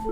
Be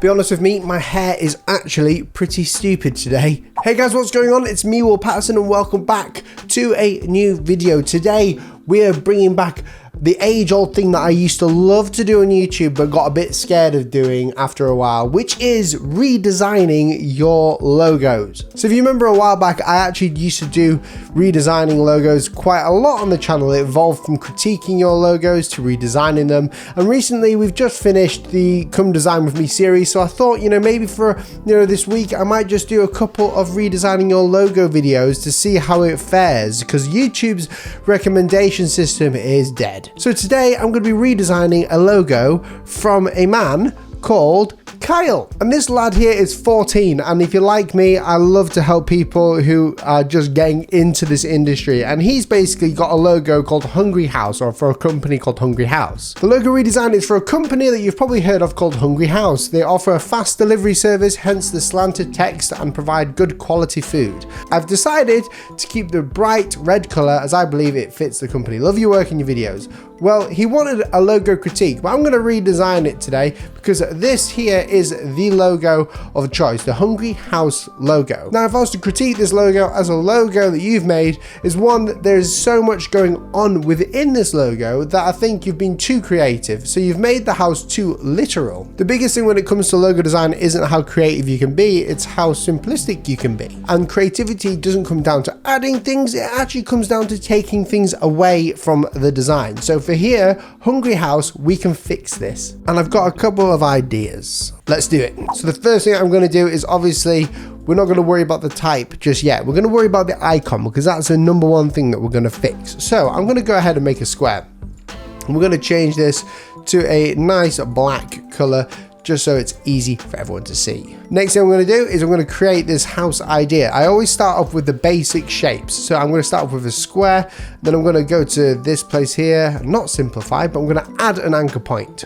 honest with me, my hair is actually pretty stupid today. Hey guys, what's going on? It's me, Paterson, and welcome back to a new video. Today, we're bringing back the age-old thing that I used to love to do on YouTube but got a bit scared of doing after a while, which is redesigning your logos. So if you remember a while back, I actually used to do redesigning logos quite a lot on the channel. It evolved from critiquing your logos to redesigning them, and recently we've just finished the Come Design With Me series, so I thought, maybe for this week I might just do a couple of redesigning your logo videos to see how it fares, because YouTube's recommendation system is dead. So today I'm going to be redesigning a logo from a man called Kyle, and this lad here is 14, and if you're like me, I love to help people who are just getting into this industry, and he's basically got a logo called Hungry House, or for a company called Hungry House. The logo redesign is for a company that you've probably heard of called Hungry House. They offer a fast delivery service, hence the slanted text, and provide good quality food. I've decided to keep the bright red color as I believe it fits the company. Love your work and your videos. Well, he wanted a logo critique, but I'm going to redesign it today because this here is the logo of choice, the Hungry House logo. Now, if I was to critique this logo as a logo that you've made, is one that there is so much going on within this logo that I think you've been too creative. So you've made the house too literal. The biggest thing when it comes to logo design isn't how creative you can be, it's how simplistic you can be. And creativity doesn't come down to adding things, it actually comes down to taking things away from the design. So for here, Hungry House, we can fix this. And I've got a couple of ideas. Let's do it. So the first thing I'm going to do is, obviously, we're not going to worry about the type just yet. We're going to worry about the icon because that's the number one thing that we're going to fix. So I'm going to go ahead and make a square. And we're going to change this to a nice black color, just so it's easy for everyone to see. Next thing I'm going to do is I'm going to create this house idea. I always start off with the basic shapes. So I'm going to start off with a square, then I'm going to go to this place here, not simplify, but I'm going to add an anchor point.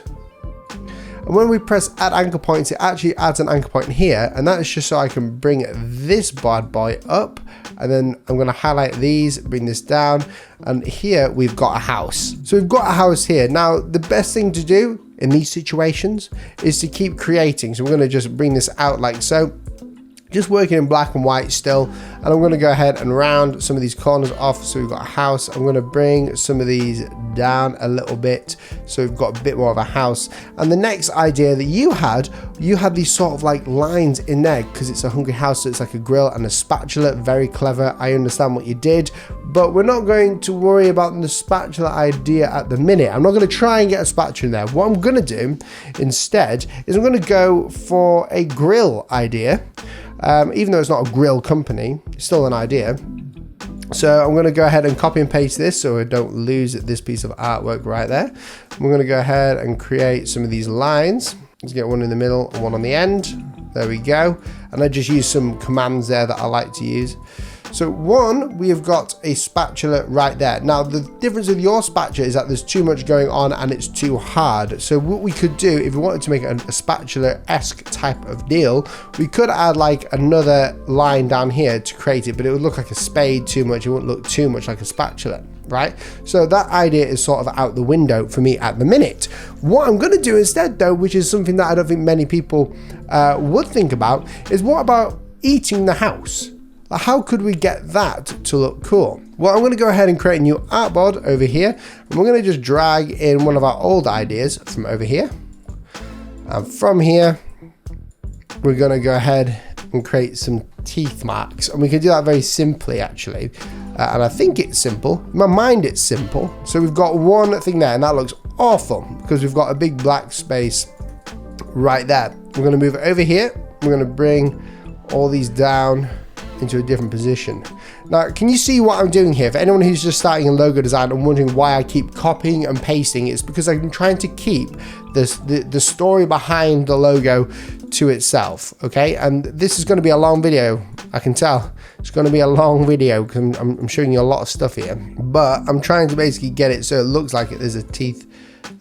And when we press add anchor points, it actually adds an anchor point here, and that is just so I can bring this bad boy up, and then I'm going to highlight these, bring this down, and here we've got a house. So we've got a house here. Now, the best thing to do in these situations is to keep creating. So we're going to just bring this out like so, just working in black and white still, and I'm going to go ahead and round some of these corners off. So we've got a house. I'm going to bring some of these down a little bit so we've got a bit more of a house. And the next idea that you had these sort of like lines in there because it's a Hungry House, so it's like a grill and a spatula. Very clever. I understand what you did, but we're not going to worry about the spatula idea at the minute. I'm not going to try and get a spatula in there. What I'm going to do instead is I'm going to go for a grill idea. Even though it's not a grill company, it's still an idea. So I'm going to go ahead and copy and paste this so I don't lose this piece of artwork right there. We're going to go ahead and create some of these lines. Let's get one in the middle and one on the end. There we go. And I just use some commands there that I like to use. So one, we have got a spatula right there. Now the difference with your spatula is that there's too much going on and it's too hard. So what we could do, if we wanted to make a spatula-esque type of deal, we could add like another line down here to create it, but it would look like a spade too much. It wouldn't look too much like a spatula, right? So that idea is sort of out the window for me at the minute. What I'm going to do instead though, which is something that I don't think many people would think about, is what about eating the house? How could we get that to look cool? Well, I'm going to go ahead and create a new artboard over here, and we're going to just drag in one of our old ideas from over here. And from here, we're going to go ahead and create some teeth marks, and we can do that very simply actually. And I think it's simple. In my mind, it's simple. So we've got one thing there, and that looks awful because we've got a big black space right there. We're going to move it over here. We're going to bring all these down into a different position. Now, can you see what I'm doing here? For anyone who's just starting in logo design and wondering why I keep copying and pasting, it's because I'm trying to keep the story behind the logo to itself, okay? And this is going to be a long video, I can tell. It's going to be a long video because I'm showing you a lot of stuff here, but I'm trying to basically get it so it looks like there's a teeth,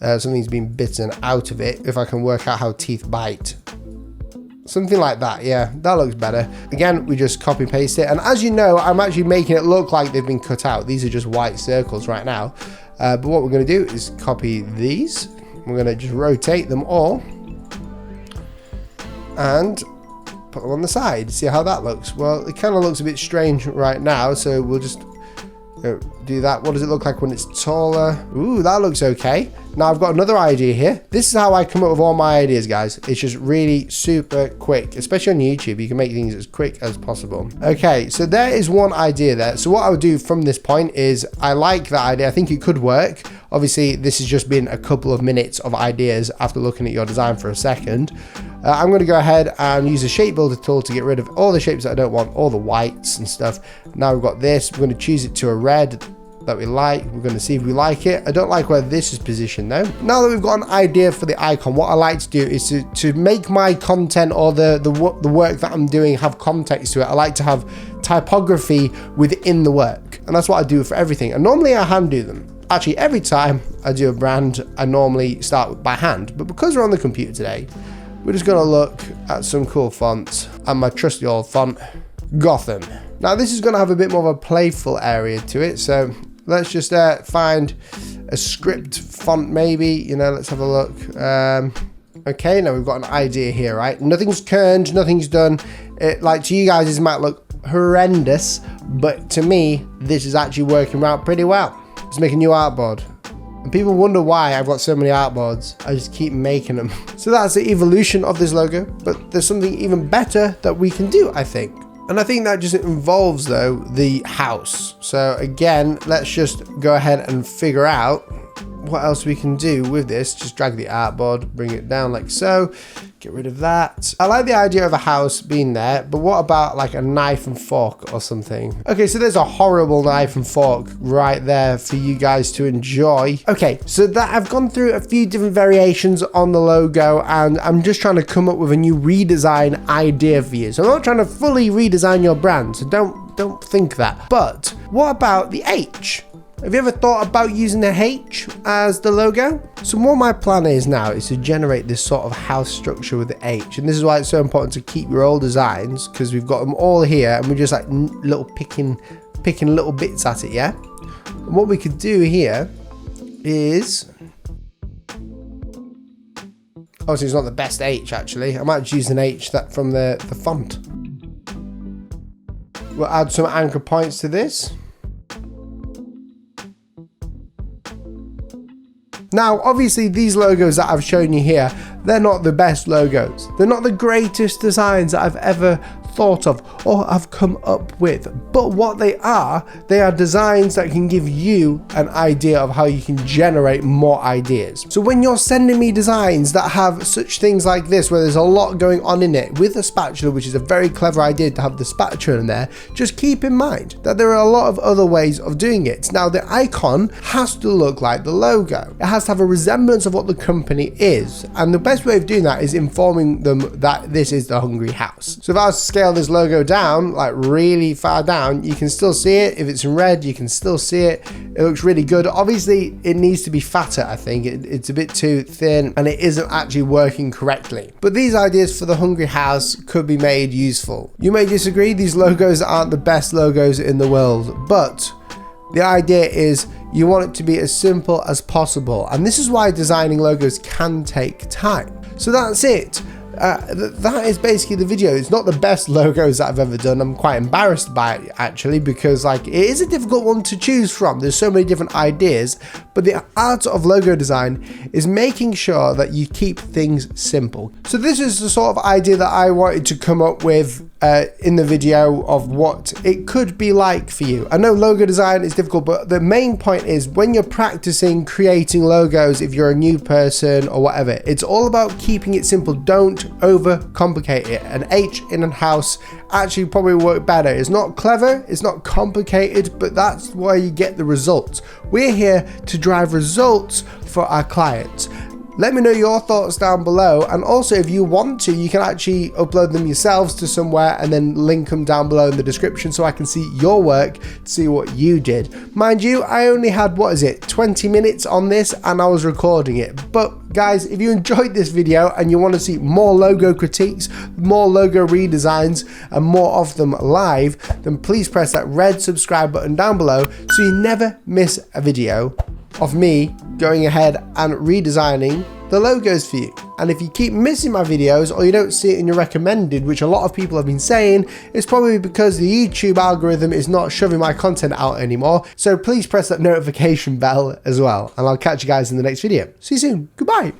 something's been bitten out of it, if I can work out how teeth bite. Something like that, yeah, that looks better. Again, we just copy paste it, and as you know, I'm actually making it look like they've been cut out. These are just white circles right now, but what we're going to do is copy these, we're going to just rotate them all and put them on the side. See how that looks? Well, it kind of looks a bit strange right now, so we'll just do that. What does it look like when it's taller? Ooh, that looks okay. Now I've got another idea here. This is how I come up with all my ideas, guys. It's just really super quick, especially on YouTube. You can make things as quick as possible. Okay, so there is one idea there. So what I would do from this point is, I like that idea. I think it could work. Obviously, this has just been a couple of minutes of ideas after looking at your design for a second. I'm going to go ahead and use the shape builder tool to get rid of all the shapes that I don't want, all the whites and stuff. Now we've got this. We're going to choose it to a red that we like. We're going to see if we like it. I don't like where this is positioned though. Now that we've got an idea for the icon, what I like to do is to make my content or the work that I'm doing have context to it. I like to have typography within the work, and that's what I do for everything. And normally I hand do them. Actually, every time I do a brand, I normally start by hand, but because we're on the computer today, we're just going to look at some cool fonts and my trusty old font, Gotham. Now this is going to have a bit more of a playful area to it, so let's just find a script font maybe, you know, let's have a look. Okay, now we've got an idea here, right? Nothing's kerned, nothing's done. Like to you guys, this might look horrendous, but to me, this is actually working out pretty well. Let's make a new artboard. And people wonder why I've got so many artboards. I just keep making them. So that's the evolution of this logo, but there's something even better that we can do, I think. And I think that just involves though the house. So again, let's just go ahead and figure out what else we can do with this. Just drag the artboard, bring it down like so. Get rid of that. I like the idea of a house being there, but what about like a knife and fork or something? Okay, so there's a horrible knife and fork right there for you guys to enjoy. Okay, so that I've gone through a few different variations on the logo, and I'm just trying to come up with a new redesign idea for you. So I'm not trying to fully redesign your brand, so don't think that. But what about the H? Have you ever thought about using the H as the logo? So what my plan is now is to generate this sort of house structure with the H. And this is why it's so important to keep your old designs, because we've got them all here and we're just like little picking little bits at it, yeah? And what we could do here is... Obviously it's not the best H actually. I might just use an H that from the font. We'll add some anchor points to this. Now, obviously, these logos that I've shown you here, they're not the best logos. They're not the greatest designs that I've ever thought of or have come up with. But what they are designs that can give you an idea of how you can generate more ideas. So when you're sending me designs that have such things like this, where there's a lot going on in it with a spatula, which is a very clever idea to have the spatula in there, just keep in mind that there are a lot of other ways of doing it. Now, the icon has to look like the logo. It has to have a resemblance of what the company is. And the best way of doing that is informing them that this is the Hungry House. So if I was to scale this logo down, like really far down, you can still see it. If it's in red, you can still see it. It looks really good. Obviously, it needs to be fatter, I think. It's a bit too thin and it isn't actually working correctly. But these ideas for the Hungry House could be made useful. You may disagree, these logos aren't the best logos in the world, but the idea is you want it to be as simple as possible. And this is why designing logos can take time. So that's it. That is basically the video. It's not the best logos that I've ever done. I'm quite embarrassed by it actually, because like it is a difficult one to choose from. There's so many different ideas, but the art of logo design is making sure that you keep things simple. So this is the sort of idea that I wanted to come up with in the video of what it could be like for you. I know logo design is difficult, but the main point is when you're practicing creating logos, if you're a new person or whatever, it's all about keeping it simple. Don't overcomplicate it. An H in a house actually probably work better. It's not clever, it's not complicated, but that's where you get the results. We're here to drive results for our clients. Let me know your thoughts down below, and also if you want to, you can actually upload them yourselves to somewhere and then link them down below in the description so I can see your work, see what you did. Mind you, I only had, 20 minutes on this and I was recording it. But guys, if you enjoyed this video and you want to see more logo critiques, more logo redesigns and more of them live, then please press that red subscribe button down below so you never miss a video of me going ahead and redesigning the logos for you. And if you keep missing my videos or you don't see it in your recommended, which a lot of people have been saying, it's probably because the YouTube algorithm is not shoving my content out anymore. So please press that notification bell as well. And I'll catch you guys in the next video. See you soon. Goodbye.